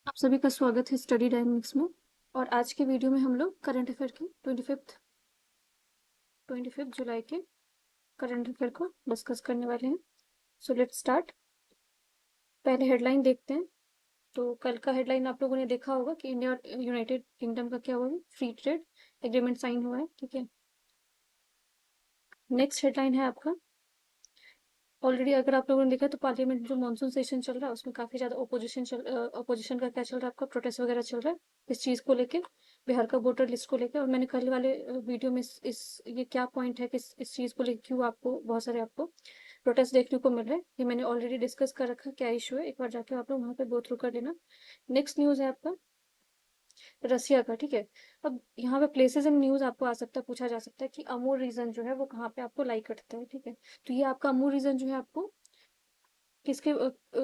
आप सभी का स्वागत है स्टडी डायनेमिक्स में। और आज के वीडियो में हम लोग करंट अफेयर के 25 जुलाई के करंट अफेयर को डिस्कस करने वाले हैं। So let's start. पहले हेडलाइन देखते हैं। तो कल का हेडलाइन आप लोगों ने देखा होगा कि इंडिया और यूनाइटेड किंगडम का क्या हुआ है, फ्री ट्रेड एग्रीमेंट साइन हुआ है। ठीक है, नेक्स्ट हेडलाइन है आपका। ऑलरेडी अगर आप लोगों ने देखा तो पार्लियामेंट में जो मानसून सेशन चल रहा है उसमें काफी ज्यादा अपोजिशन का क्या चल रहा है, आपका प्रोटेस्ट वगैरह चल रहा है इस चीज को लेके, बिहार का वोटर लिस्ट को लेके। और मैंने कल वाले वीडियो में इस ये क्या पॉइंट है कि इस चीज को लेके क्यों आपको बहुत सारे आपको प्रोटेस्ट देखने को मिल रहे हैं, ये मैंने ऑलरेडी डिस्कस कर रखा क्या इशू है। एक बार जाके आप लोग वहाँ पे गो थ्रू कर लेना। नेक्स्ट न्यूज है आपका रसिया का। ठीक है, अब यहाँ पे प्लेसेस इन न्यूज आपको आ सकता है, पूछा जा सकता है कि अमूर रीजन जो है वो कहाँ पे आपको लाई करता है। ठीक है, तो ये आपका अमूर रीजन जो है आपको किसके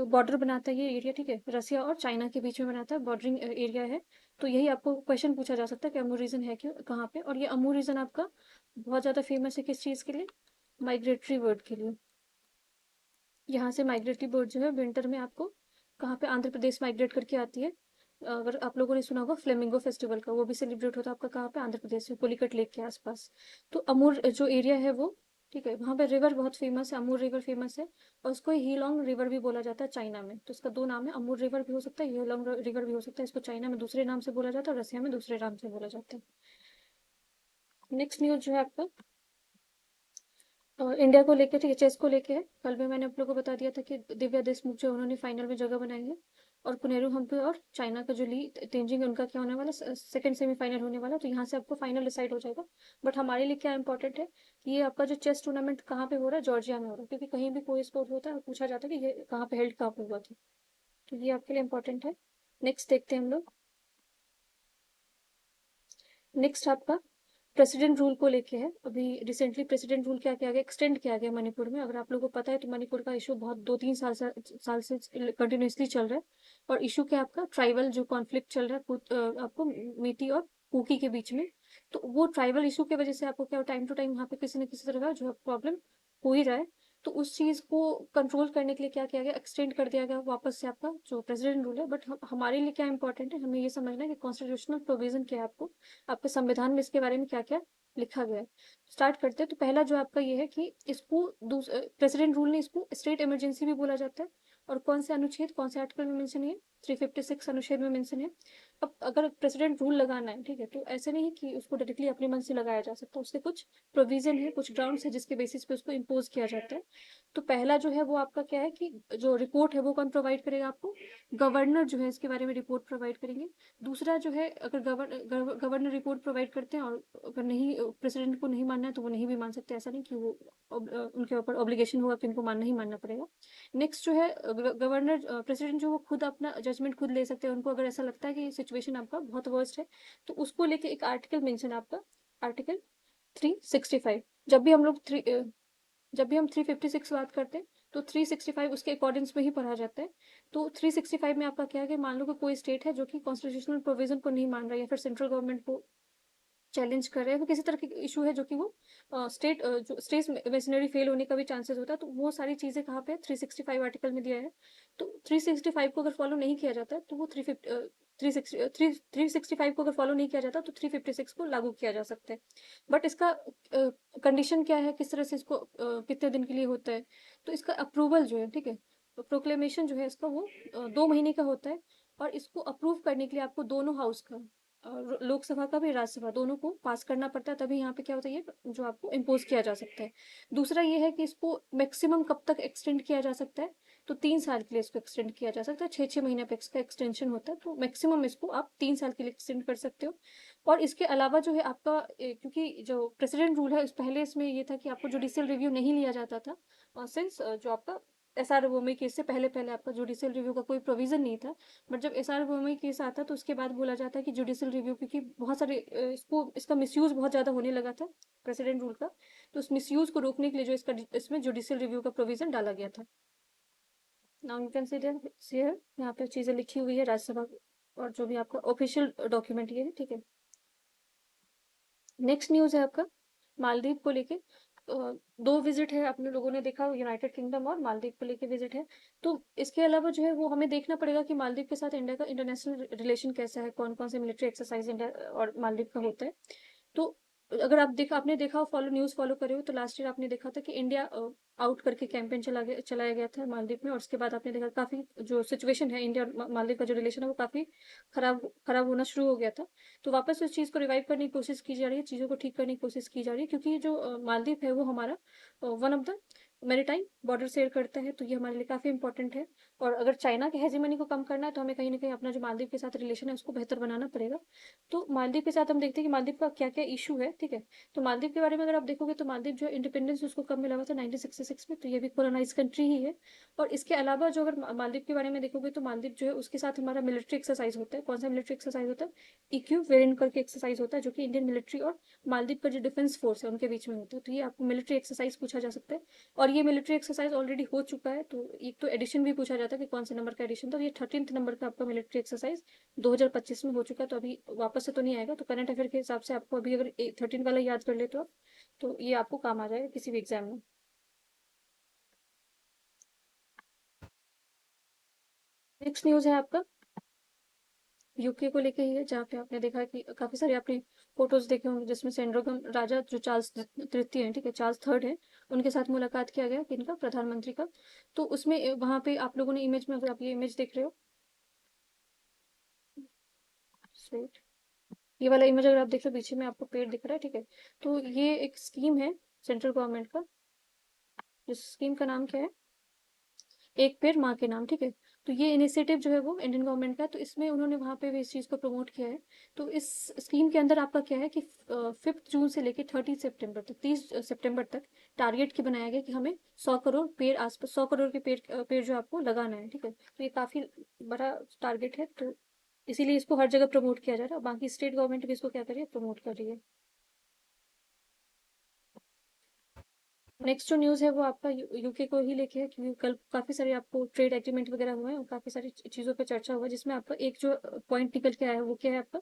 बॉर्डर बनाता है ये एरिया। ठीक है, रसिया और चाइना के बीच में बनाता है, बॉर्डरिंग एरिया है। तो यही आपको क्वेश्चन पूछा जा सकता है कि अमूर रीजन है क्यों, कहाँ पे। और ये अमूर रीजन आपका बहुत ज्यादा फेमस है किस चीज के लिए, माइग्रेटरी बर्ड के लिए। यहाँ से माइग्रेटरी बर्ड जो है विंटर में आपको कहाँ पे, आंध्र प्रदेश माइग्रेट करके आती है। अगर आप लोगों ने सुना होगा फ्लेमिंगो फेस्टिवल का, वो भी सेलिब्रेट होता है आपका कहाँ पे, आंध्र प्रदेश में, पुलिकट लेक के आसपास। तो अमूर जो एरिया है वो, ठीक है, वहाँ पे रिवर बहुत फेमस है, अमूर रिवर फेमस है। और उसको हीलोंग रिवर भी बोला जाता है चाइना में। तो इसका दो नाम है, अमूर रिवर भी हो सकता है, हीलोंग रिवर भी हो सकता है। इसको चाइना में दूसरे नाम से बोला जाता है और रसिया में दूसरे नाम से बोला जाता है। नेक्स्ट न्यूज जो है आपका इंडिया को लेके, ठीक है, चेस को लेके है। कल भी मैंने आप लोगों को बता दिया था कि दिव्या देशमुख जो उन्होंने फाइनल में जगह बनाई है। और कुनेरू हम्पी और चाइना का जो ली तेंजिंग, उनका क्या होने वाला, सेकंड सेमीफाइनल होने वाला। तो यहाँ से आपको फाइनल डिसाइड हो जाएगा। बट हमारे लिए क्या इंपॉर्टेंट है कि ये आपका जो चेस टूर्नामेंट कहाँ पे हो रहा है, जॉर्जिया में हो रहा है। क्योंकि कहीं भी कोई स्पोर्ट होता है और पूछा जाता है कि ये कहाँ पे हेल्ड, कहाँ पे हुआ था। तो ये आपके लिए इंपॉर्टेंट है। नेक्स्ट देखते हैं हम लोग। नेक्स्ट आपका प्रेसिडेंट रूल को लेके है। अभी रिसेंटली प्रेसिडेंट रूल क्या किया गया, एक्सटेंड किया गया मणिपुर में। अगर आप लोगों को पता है तो मणिपुर का इशू बहुत 2-3 साल से कंटिन्यूसली चल रहा है। और इशू क्या, आपका ट्राइबल जो कॉन्फ्लिक्ट चल रहा है आपको मीती और कुकी के बीच में। तो वो ट्राइबल इशू की वजह से आपको क्या, टाइम टू टाइम यहाँ पे किसी न किसी तरह का जो प्रॉब्लम हो ही रहा है। तो उस चीज को कंट्रोल करने के लिए क्या किया गया, एक्सटेंड कर दिया गया वापस से आपका जो प्रेसिडेंट रूल है। बट हमारे लिए क्या इंपॉर्टेंट है, हमें ये समझना है कि कॉन्स्टिट्यूशनल प्रोविजन क्या है, आपको आपके संविधान में इसके बारे में क्या क्या लिखा गया है। स्टार्ट करते हैं। तो पहला जो आपका ये है कि इसको प्रेसिडेंट रूल ने इसको स्टेट इमरजेंसी भी बोला जाता है। और कौन से अनुच्छेद, कौन से आर्टिकल में मेंशन है, 356 अनुच्छेद में मेंशन है। अब अगर प्रेसिडेंट रूल लगाना है, ठीक है, तो ऐसे नहीं कि उसको डायरेक्टली अपने मन से लगाया जा सकता, उसके कुछ प्रोविजन है, कुछ ग्राउंड्स है जिसके बेसिस पे उसको इम्पोज किया जाता है। तो पहला जो है वो आपका क्या है कि जो रिपोर्ट है वो कौन प्रोवाइड करेगा आपको, गवर्नर जो है इसके बारे में रिपोर्ट प्रोवाइड करेंगे। दूसरा जो है, अगर गवर्नर रिपोर्ट प्रोवाइड करते हैं और अगर नहीं, प्रेसिडेंट को नहीं मानना है तो वो नहीं भी मान सकते। ऐसा नहीं कि वो उनके ऊपर ऑब्लिगेशन होगा कि उनको मानना ही मानना पड़ेगा। नेक्स्ट जो है, गवर्नर प्रेसिडेंट जो वो खुद अपना जजमेंट खुद ले सकते हैं। उनको अगर ऐसा लगता है कि सिचुएशन आपका बहुत वर्स्ट है तो उसको लेके एक आर्टिकल मेंशन आपका, आर्टिकल 365। जब भी हम लोग जब भी हम 356 बात करते हैं तो 365 उसके अकॉर्डिंग्स में ही पढ़ा जाता है। तो 365 में आपका क्या है कि मान लो कि कोई स्टेट है जो कि कॉन्स्टिट्यूशनल प्रोविजन को नहीं मान रहा है या फिर सेंट्रल गवर्नमेंट को चैलेंज कर रहे हैं, तो किसी तरह की इशू है जो कि वो जो स्टेट मशीनरी फेल होने का भी चांसेस होता है। तो वो सारी चीजें कहाँ पे 365 आर्टिकल में दिया है। तो 365 को अगर फॉलो नहीं किया जाता है तो वो 365 को अगर फॉलो नहीं किया जाता तो 356 को लागू किया जा सकता है। बट इसका कंडीशन क्या है, किस तरह से इसको कितने दिन के लिए होता है। तो इसका अप्रूवल जो है, ठीक है, प्रोक्लेमेशन जो है इसका वो 2 महीने का होता है। और इसको अप्रूव करने के लिए आपको दोनों हाउस का, लोकसभा का भी राज्यसभा दोनों को पास करना पड़ता है, तभी यहाँ पे क्या होता है ये जो आपको इम्पोज किया जा सकता है। दूसरा ये है कि इसको मैक्सिमम कब तक एक्सटेंड किया जा सकता है, तो 3 साल के लिए इसको एक्सटेंड किया जा सकता है। 6-6 महीने पे इसका एक्सटेंशन होता है, तो मैक्सिमम इसको आप 3 साल के लिए एक्सटेंड कर सकते हो। और इसके अलावा जो है आपका क्योंकि जो प्रेसिडेंट रूल है पहले इसमें ये था कि आपको जुडिशियल रिव्यू नहीं लिया जाता था। सिंस जो आपका एसआर वोमे केस से पहले पहले आपका जुडिशियल रिव्यू का कोई प्रोविजन नहीं था। बट जब एसआर वोमे केस आता तो उसके बाद बोला जाता है कि जुडिशियल रिव्यू, क्योंकि बहुत सारे इसका मिसयूज बहुत ज्यादा होने लगा था प्रेसिडेंट रूल का। तो उस मिसयूज को रोकने के लिए जो इसमें जुडिशियल रिव्यू का प्रोविजन डाला गया था। Now you can see here, यहाँ पे चीजें लिखी हुई है राज्यसभा और जो भी आपका ऑफिशियल डॉक्यूमेंट ये है, ठीक है। नेक्स्ट न्यूज है आपका मालदीव को लेके। 2 विज़िट है, अपने लोगों ने देखा यूनाइटेड किंगडम और मालदीव को लेके विज़िट है। तो इसके अलावा जो है वो हमें देखना पड़ेगा कि मालदीव के साथ इंडिया का इंटरनेशनल रिलेशन कैसा है, कौन-कौन से मिलिट्री एक्सरसाइज़ इंडिया और मालदीव का होता है। तो अगर आपने देखा हो, न्यूज़ फॉलो करे हो, तो लास्ट ईयर आपने देखा था कि इंडिया आउट करके कैंपेन चलाया गया था मालदीव में, और उसके बाद आपने देखा काफ़ी जो सिचुएशन है इंडिया और मालदीव का जो रिलेशन है वो काफ़ी खराब होना शुरू हो गया था। तो वापस उस चीज़ को रिवाइव करने की कोशिश की जा रही है, चीज़ों को ठीक करने की कोशिश की जा रही है, क्योंकि जो मालदीव है वो हमारा one of the maritime border share करता है, तो ये हमारे लिए काफ़ी इंपॉर्टेंट है। और अगर चाइना के हेजेमनी को कम करना है तो हमें कहीं ना कहीं अपना जो मालदीव के साथ रिलेशन है उसको बेहतर बनाना पड़ेगा। तो मालदीव के साथ हम देखते हैं कि मालदीव का क्या क्या इशू है, ठीक है। तो मालदीव के बारे में अगर आप देखोगे तो मालदीव जो इंडिपेंडेंस उसको कब मिला हुआ था, 1966 में, तो ये भी कोलोनाइज कंट्री ही है। और इसके अलावा जो अगर मालदीव के बारे में देखोगे तो मालदीव जो है उसके साथ हमारा मिलिट्री एक्सरसाइज होता है। कौन सा मिलिट्री एक्सरसाइज होता है? इक्यू वेरिएंट करके एक्सरसाइज होता है, जो कि इंडियन मिलिट्री और मालदीव का जो डिफेंस फोर्स है उनके बीच में होता है। तो ये आपको मिलिट्री एक्सरसाइज पूछा जा सकता है, और ये मिलिट्री एक्सरसाइज ऑलरेडी हो चुका है। तो एक तो एडिशन भी पूछा जाता है कि कौन से नंबर का एडिशन था, तो ये 13th नंबर का आपका मिलिट्री एक्सरसाइज 2025 में हो चुका है। तो अभी वापस से तो नहीं आएगा, तो करंट अफेयर के हिसाब से आपको अभी अगर 13 वाला याद कर ले तो आप, तो ये आपको काम आ जाएगा किसी भी एग्जाम में। नेक्स्ट न्यूज़ है आपका यूके को लेके ही है, जहाँ पे आपने देखा कि काफी सारे आपने फोटोज देखे होंगे जिसमें सेंड्रोगम राजा जो चार्ल्स तृतीय है, ठीक है, चार्ल्स थर्ड है, उनके साथ मुलाकात किया गया किनका, प्रधानमंत्री का। तो उसमें वहां पे आप लोगों ने इमेज में, अगर आप ये इमेज देख रहे हो, स्वेट, ये वाला इमेज अगर आप देख रहे हो, पीछे में आपको पेड़ दिख रहा है, ठीक है। तो ये एक स्कीम है सेंट्रल गवर्नमेंट का, जिस स्कीम का नाम क्या है, एक पेड़ माँ के नाम, ठीक है। तो ये इनिशिएटिव जो है वो इंडियन गवर्नमेंट का है, तो इसमें उन्होंने वहाँ पे भी इस चीज़ को प्रमोट किया है। तो इस स्कीम के अंदर आपका क्या है कि 5 जून से लेके 30 सितंबर तक, 30 सितंबर तक टारगेट की बनाया गया कि हमें 100 करोड़ पेड़, आसपास 100 करोड़ के पेड़ जो आपको लगाना है, ठीक है। तो ये काफ़ी बड़ा टारगेट है, तो इसीलिए इसको हर जगह प्रमोट किया जा रहा है। बाकी स्टेट गवर्नमेंट भी इसको क्या कर रही है, प्रमोट कर रही है। नेक्स्ट जो न्यूज़ है वो आपका यूके को ही लेके है, क्योंकि कल काफ़ी सारे आपको ट्रेड एग्रीमेंट वगैरह हुए हैं और काफ़ी सारी चीज़ों पे चर्चा हुआ है, जिसमें आपका एक जो पॉइंट निकल के आया है वो क्या है आपका,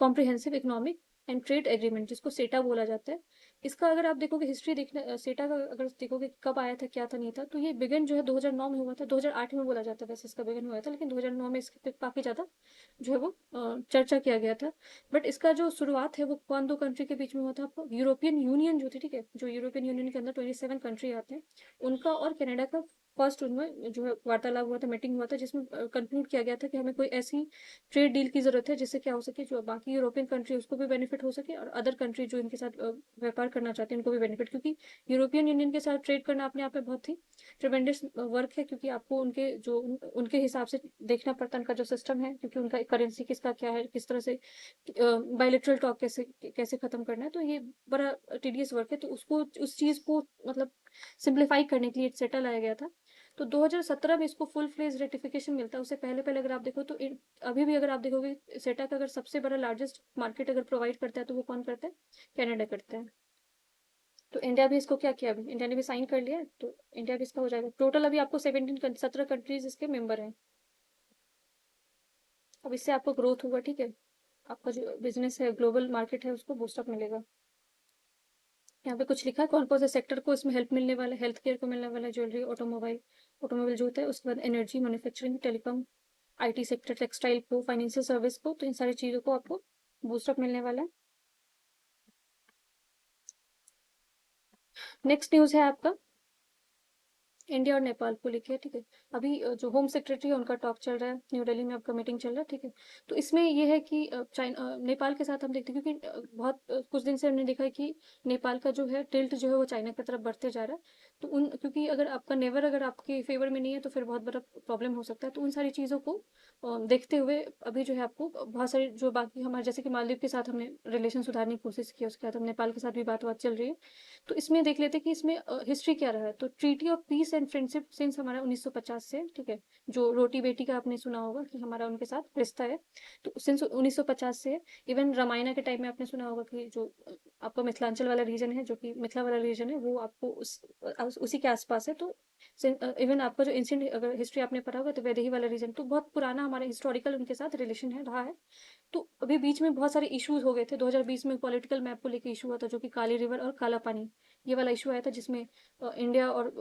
comprehensive economic and trade agreement, जिसको सेटा बोला जाता है। इसका अगर आप देखोगे हिस्ट्री देखना, सेटा का अगर देखोगे कब आया था, क्या था, नहीं था, तो ये बिगन जो है 2009 में हुआ था। 2008 में बोला जाता है वैसे इसका बिगन हुआ था, लेकिन 2009 में इसके पे काफ़ी ज़्यादा जो है वो चर्चा किया गया था। बट इसका जो शुरुआत है वो कौन दो कंट्री के बीच में हुआ था, आपको यूरोपियन यूनियन जो थी, ठीक है, जो यूरोपियन यूनियन के अंदर 27 कंट्री आते हैं, उनका और कनाडा का फर्स्ट उनमें जो है वार्तालाप हुआ था, मीटिंग हुआ था, जिसमें कंक्लूड किया गया था कि हमें कोई ऐसी ट्रेड डील की जरूरत है जिससे क्या हो सके, जो बाकी यूरोपियन कंट्री उसको भी बेनिफिट हो सके और अदर कंट्री जो इनके साथ व्यापार करना चाहते हैं उनको भी बेनिफिट, क्योंकि यूरोपियन यूनियन के साथ ट्रेड करना अपने आप में बहुत ही ट्रिमेंडस वर्क है, क्योंकि आपको उनके हिसाब से देखना पड़ता है उनका जो सिस्टम है, क्योंकि उनका करेंसी किसका क्या है, किस तरह से बायलेटरल टॉक कैसे कैसे खत्म करना है, तो ये बड़ा टीडियस वर्क है। तो उसको उस चीज को मतलब सिंप्लीफाई करने के लिए सेटा लाया गया था। तो 2017 में इसको फुल फ्लेज रेटिफिकेशन मिलता है। उससे पहले पहले अगर आप देखो तो अभी भी अगर आप देखोगे सेटा का अगर सबसे बड़ा लार्जेस्ट मार्केट अगर प्रोवाइड करता है तो वो कौन करता है, कनाडा करता है। तो इंडिया भी इसको क्या किया, अभी इंडिया ने भी साइन कर लिया है, तो इंडिया भी इसका हो जाएगा। टोटल अभी आपको 17 कंट्रीज इसके मेंबर हैं। अब इससे आपको ग्रोथ होगा, ठीक है, आपका जो बिजनेस है, ग्लोबल मार्केट है, उसको बूस्टअप मिलेगा। यहाँ पे कुछ लिखा है कौन कौन से सेक्टर को इसमें हेल्प मिलने वाला है, हेल्थ केयर को मिलने वाला है, ज्वेलरी, ऑटोमोबाइल जो होता है, उसके बाद energy, manufacturing, telecom, IT sector, textile को, फाइनेंशियल सर्विस को, तो इन सारी चीज़ों को आपको बूस्टअप मिलने वाला है। नेक्स्ट न्यूज़ है आपका इंडिया और नेपाल को लेके, ठीक है। अभी जो होम सेक्रेटरी है उनका टॉक चल रहा है, न्यू दिल्ली में आपका मीटिंग चल रहा है, ठीक है। तो इसमें ये है कि चाइना, नेपाल के साथ हम देखते हैं, क्योंकि कुछ दिन से हमने देखा है कि नेपाल का जो है टिल्ट जो है वो चाइना की तरफ बढ़ते जा रहा है। तो क्योंकि अगर आपका नेवर अगर आपके फेवर में नहीं है तो फिर बहुत बड़ा प्रॉब्लम हो सकता है। तो उन सारी चीज़ों को देखते हुए अभी जो है आपको बहुत सारे जो बाकी हमारे, जैसे कि मालदीव के साथ हमने रिलेशन सुधारने की कोशिश की, उसके बाद हम नेपाल के साथ भी बात चल रही है। तो इसमें देख लेते हैं कि इसमें हिस्ट्री क्या रहा है। तो treaty of peace and friendship since हमारा 1950 से, ठीक है, जो रोटी बेटी का आपने सुना होगा कि हमारा उनके साथ रिश्ता है, तो सिंस 1950 से है। इवन रामायण के टाइम में आपने सुना होगा कि जो आपका मिथिलांचल वाला रीजन है, जो कि मिथिला वाला रीजन है, वो आपको उसी के आसपास है। तो इवन आपका जो एंशिएंट अगर हिस्ट्री आपने पढ़ा होगा तो वैदेही वाला रीजन, तो बहुत पुराना हमारा हिस्टोरिकल उनके साथ रिलेशन है, रहा है। तो अभी बीच में बहुत सारे इश्यूज हो गए थे। 2020 में पॉलिटिकल मैप को लेकर इशू हुआ था, जो कि काली रिवर और काला पानी, ये वाला इशू आया था जिसमें इंडिया और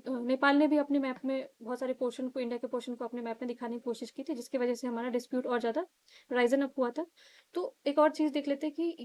नेपाल ने भी अपने मैप में बहुत सारे पोर्शन को, इंडिया के पोर्शन को अपने मैप में दिखाने की कोशिश की थी, जिसकी वजह से हमारा डिस्प्यूट और ज़्यादा राइजन अप हुआ था। तो एक और चीज़ देख लेते हैं कि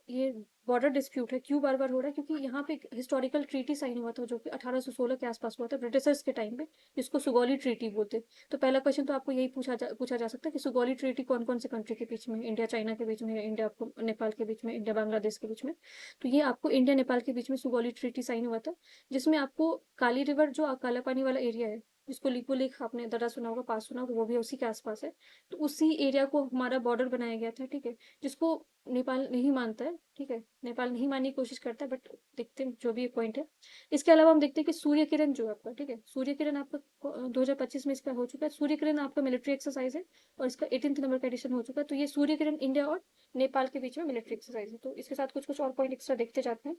ये बॉर्डर डिस्प्यूट है क्यों बार बार हो रहा है, क्योंकि यहाँ पे एक हिस्टोरिकल ट्रीटी साइन हुआ था जो कि 1816 के आसपास हुआ था ब्रिटिशर्स के टाइम पे, जिसको सुगौली ट्रीटी बोलते हैं। तो पहला क्वेश्चन तो आपको यही पूछा जा सकता है कि सुगौली ट्रीटी कौन कौन से कंट्री के बीच में, इंडिया चाइना के बीच में, इंडिया नेपाल के बीच में, इंडिया बांग्लादेश के बीच में। तो ये आपको इंडिया नेपाल के बीच में सुगौली ट्रीटी साइन हुआ था, जिसमें आपको काली रिवर जो काला पानी वाला एरिया है, जिसको लिपो लेक आपने दर्रा सुना होगा, पास सुना होगा, वो भी उसी के आसपास है। तो उसी एरिया को हमारा बॉर्डर बनाया गया था, ठीक है, जिसको नेपाल नहीं मानता है, ठीक है, नेपाल नहीं मानने की कोशिश करता है, बट देखते हैं जो भी पॉइंट है। इसके अलावा हम देखते हैं कि सूर्य किरण जो है आपका, ठीक है, सूर्य किरण आपका 2025 में इसका हो चुका है। सूर्य किरण आपका मिलिट्री एक्सरसाइज है और इसका 18th नंबर का एडिशन हो चुका है। तो ये सूर्य किरण इंडिया और नेपाल के बीच में मिलिट्री एक्सरसाइज है। तो इसके साथ कुछ कुछ और पॉइंट एक्स्ट्रा देखते जाते हैं।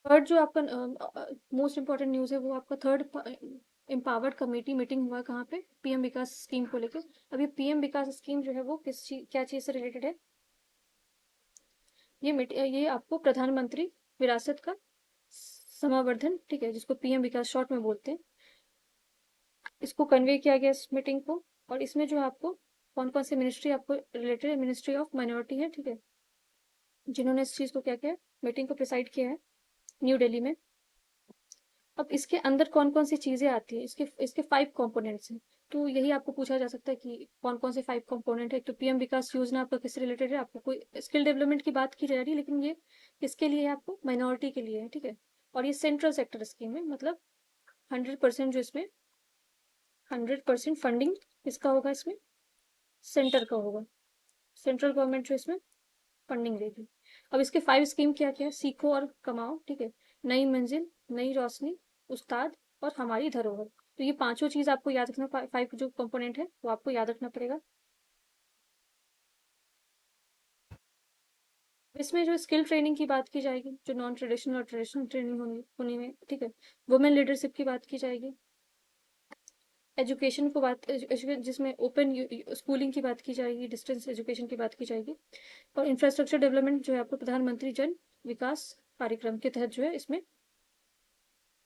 थर्ड जो आपका मोस्ट इंपॉर्टेंट न्यूज़ है वो आपका थर्ड एम्पावर्ड कमेटी मीटिंग हुआ है कहाँ पे, पीएम विकास स्कीम को लेकर। अब ये पीएम विकास स्कीम जो है वो क्या चीज़ से रिलेटेड है, ये आपको प्रधानमंत्री विरासत का समावर्धन, ठीक है, जिसको पीएम विकास शॉर्ट में बोलते हैं, इसको कन्वे किया गया इस मीटिंग को। और इसमें जो आपको कौन कौन सी मिनिस्ट्री आपको रिलेटेड है, मिनिस्ट्री ऑफ माइनॉरिटी है, ठीक है, जिन्होंने इस चीज़ को क्या किया, मीटिंग को प्रिसाइड किया है न्यू दिल्ली में। अब इसके अंदर कौन कौन सी चीज़ें आती हैं, इसके इसके 5 कंपोनेंट्स हैं। तो यही आपको पूछा जा सकता है कि कौन कौन से 5 कंपोनेंट है। तो पीएम विकास योजना आपका किससे रिलेटेड है, आपको कोई स्किल डेवलपमेंट की बात की जा रही है, लेकिन ये किसके लिए है, आपको माइनॉरिटी के लिए है, ठीक है। और ये सेंट्रल सेक्टर स्कीम है, मतलब 100% जो इसमें 100% फंडिंग इसका होगा, इसमें सेंटर का होगा, सेंट्रल गवर्नमेंट जो इसमें फंडिंग देगी। अब इसके 5 स्कीम क्या क्या है, सीखो और कमाओ, ठीक है, नई मंजिल, नई रोशनी, उस्ताद और हमारी धरोहर। तो ये पांचों चीज आपको याद रखना, 5 जो कंपोनेंट है वो आपको याद रखना पड़ेगा। इसमें जो स्किल ट्रेनिंग की बात की जाएगी, जो नॉन ट्रेडिशनल और ट्रेडिशनल ट्रेनिंग होनी होनी में, ठीक है, वुमेन लीडरशिप की बात की जाएगी, एजुकेशन को जिसमें ओपन स्कूलिंग की बात की जाएगी, डिस्टेंस एजुकेशन की बात की जाएगी, और इंफ्रास्ट्रक्चर डेवलपमेंट जो है आपको प्रधानमंत्री जन विकास कार्यक्रम के तहत जो है इसमें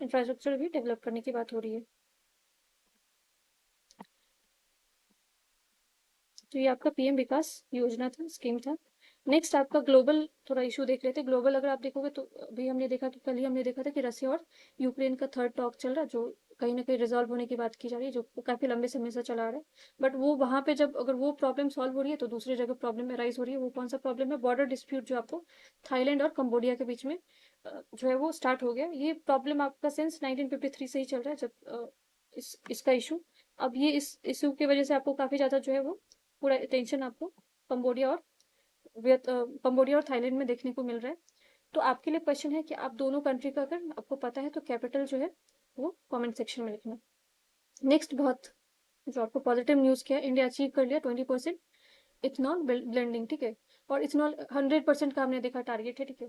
इंफ्रास्ट्रक्चर भी डेवलप करने की बात हो रही है। तो ये आपका पीएम विकास योजना था, स्कीम था। नेक्स्ट आपका ग्लोबल थोड़ा इशू देख लेते हैं। ग्लोबल अगर आप देखोगे तो अभी हमने देखा कि कल ही हमने देखा था कि रशिया और यूक्रेन का थर्ड टॉक चल रहा है, जो कहीं ना कहीं रिजॉल्व होने की बात की जा रही है, जो काफी लंबे समय से चला आ रहा है। बट वो वहां पे जब अगर वो प्रॉब्लम सॉल्व हो रही है तो दूसरी जगह प्रॉब्लम राइज हो रही है। वो कौन सा प्रॉब्लम है, बॉर्डर डिस्प्यूट जो आपको थाईलैंड और कंबोडिया के बीच में जो है वो स्टार्ट हो गया। ये प्रॉब्लम आपका सिंस 1953 से ही चल रहा है, जब इसका इशू। अब ये इस इशू की वजह से आपको काफी ज्यादा जो है वो पूरा टेंशन आपको कंबोडिया और कंबोडिया और थाईलैंड में देखने को मिल रहा है। तो आपके लिए क्वेश्चन है कि आप दोनों कंट्री का अगर आपको पता है तो कैपिटल जो है वो कमेंट सेक्शन में लिखना। नेक्स्ट बहुत जो आपको पॉजिटिव न्यूज़ क्या है, इंडिया अचीव कर लिया 20% इथेनॉल ब्लेंडिंग, ठीक है, और इथेनॉल 100% का हमने देखा टारगेट है, ठीक है।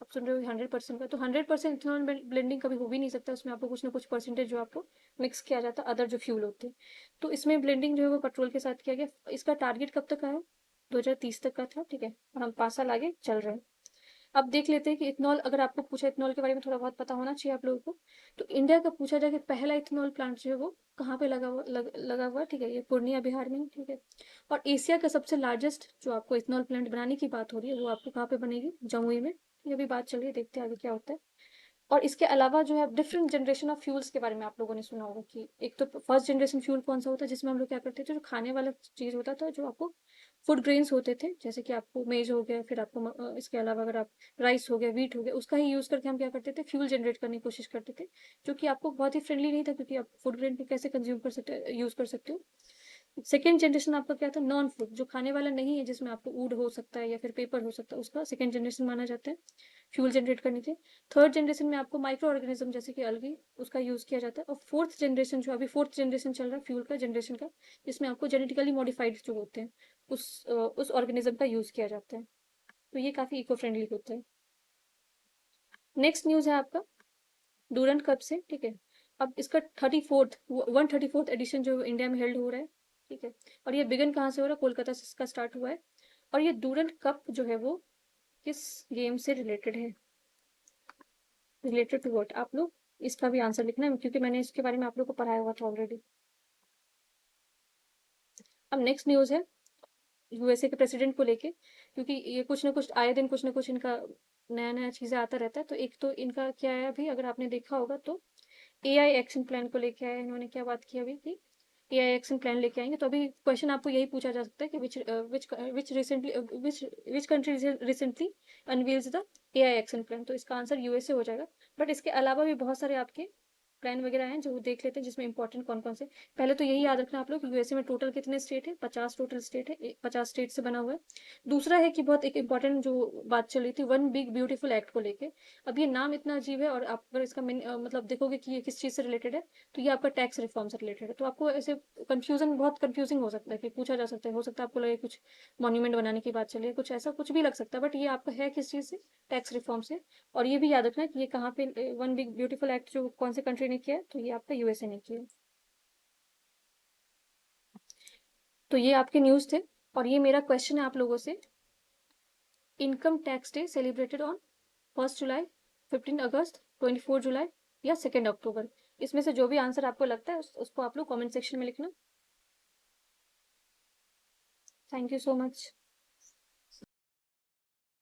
आप सुन रहे हो 100% का, तो 100% इथेनॉल ब्लेंडिंग कभी हो भी नहीं सकता, उसमें आपको कुछ ना कुछ परसेंटेज जो आपको मिक्स किया जाता है अदर जो फ्यूल होते हैं। तो इसमें ब्लेंडिंग जो है वो पेट्रोल के साथ किया गया। इसका टारगेट कब तक आया, 2030 तक का था, ठीक है, और हम 5 साल आगे चल रहे हैं। अब देख लेते हैं कि इथेनॉल, अगर आपको पूछा इथेनॉल के बारे में थोड़ा बहुत पता होना चाहिए आप लोगों को, तो इंडिया का पूछा जाए कि पहला इथेनॉल प्लांट जो है वो कहाँ पे लगा हुआ है, ठीक है, ये पूर्णिया बिहार में, ठीक है। और एशिया का सबसे लार्जेस्ट जो आपको इथेनॉल प्लांट बनाने की बात हो रही है वो आपको कहाँ पे बनेगी, जमुई में। ये भी बात चल रही है, देखते हैं आगे क्या होता है। और इसके अलावा जो है डिफरेंट जनरेशन ऑफ फ्यूल्स के बारे में आप लोगों ने सुना होगा कि एक तो फर्स्ट जनरेशन फ्यूल कौन सा होता है, जिसमें हम लोग क्या करते थे, जो खाने वाला चीज होता था, जो आपको फूड ग्रेन्स होते थे, जैसे कि आपको मेज हो गया, फिर आपको इसके अलावा अगर आप राइस हो गया, वीट हो गया, उसका ही यूज करके हम क्या करते थे, फ्यूल जनरेट करने की कोशिश करते थे, जो कि आपको बहुत ही फ्रेंडली नहीं था, क्योंकि आप फूड ग्रेन को कैसे कंज्यूम कर सकते, यूज कर सकते हो। सेकेंड जनरेशन आपका क्या था, नॉन फूड, जो खाने वाला नहीं है, जिसमें आपको वुड हो सकता है या फिर पेपर हो सकता है, उसका सेकेंड जनरेशन माना जाता है फ्यूल जनरेट करने के। थर्ड जनरेशन में आपको माइक्रो ऑर्गेनिज्म जैसे कि अलगी, उसका यूज किया जाता है। और फोर्थ जनरेशन जो अभी फोर्थ जनरेशन चल रहा है फ्यूल का जनरेशन का, जिसमें आपको जेनेटिकली मॉडिफाइड जो होते हैं उस ऑर्गेनिज्म का यूज किया जाता है। तो ये काफी इको फ्रेंडली होता है। नेक्स्ट न्यूज है आपका डूरंट कप से, ठीक है। अब इसका 134th एडिशन जो इंडिया में हेल्ड हो रहा है, ठीक है। और ये बिगन कहाँ से हो रहा है, कोलकाता से इसका स्टार्ट हुआ है। और ये डूरंट कप जो है वो किस गेम से रिलेटेड है? Related to what? आप लोग इसका भी आंसर लिखना है, क्योंकि मैंने इसके बारे में आप लोग को पढ़ाया हुआ था ऑलरेडी। अब नेक्स्ट न्यूज़ है यूएसए के प्रेसिडेंट को लेके, क्योंकि ये कुछ ना कुछ आए दिन कुछ ना कुछ इनका नया नया चीज़ें आता रहता है। तो एक तो इनका क्या है, अभी अगर आपने देखा होगा तो एआई एक्शन प्लान को लेके आए इन्होंने। क्या बात की अभी कि एआई एक्शन प्लान लेके आएंगे। तो अभी क्वेश्चन आपको यही पूछा जा सकता है कि which country recently unveils the AI action plan. तो इसका आंसर यूएसए हो जाएगा। बट इसके अलावा भी बहुत सारे आपके प्लान वगैरह हैं जो देख लेते हैं, जिसमें इंपॉर्टेंट कौन कौन से। पहले तो यही याद रखना आप लोग, यूएसए में टोटल कितने स्टेट है? 50 टोटल स्टेट है, 50 स्टेट से बना हुआ है। दूसरा है कि बहुत एक इंपॉर्टेंट जो बात चल रही थी वन बिग ब्यूटीफुल एक्ट को लेके। अब ये नाम इतना अजीब है, और आप अगर इसका मतलब देखोगे कि ये किस चीज़ से रिलेटेड है, तो ये आपका टैक्स रिफॉर्म से रिलेटेड है। तो आपको ऐसे कंफ्यूजन, बहुत कंफ्यूजिंग हो सकता है कि पूछा जा सकता है, हो सकता है आपको लगे कुछ मॉन्यूमेंट बनाने की बात चली है, कुछ ऐसा कुछ भी लग सकता है। बट ये आपका है किस चीज़ से? टैक्स रिफॉर्म से। और ये भी याद रखना कि ये कहाँ पे वन बिग ब्यूटीफुल एक्ट जो कौन से कंट्री ने किया है, तो ये आपका यूएसए ने किया है। तो ये आपके न्यूज़ थे। और ये मेरा क्वेश्चन है आप लोगों से, income tax day celebrated on 1 जुलाई, 15 अगस्त, 24 जुलाई या 2 अक्टूबर? इसमें से जो भी आंसर आपको लगता है उसको आप लोग कमेंट सेक्शन में लिखना। Thank you so much.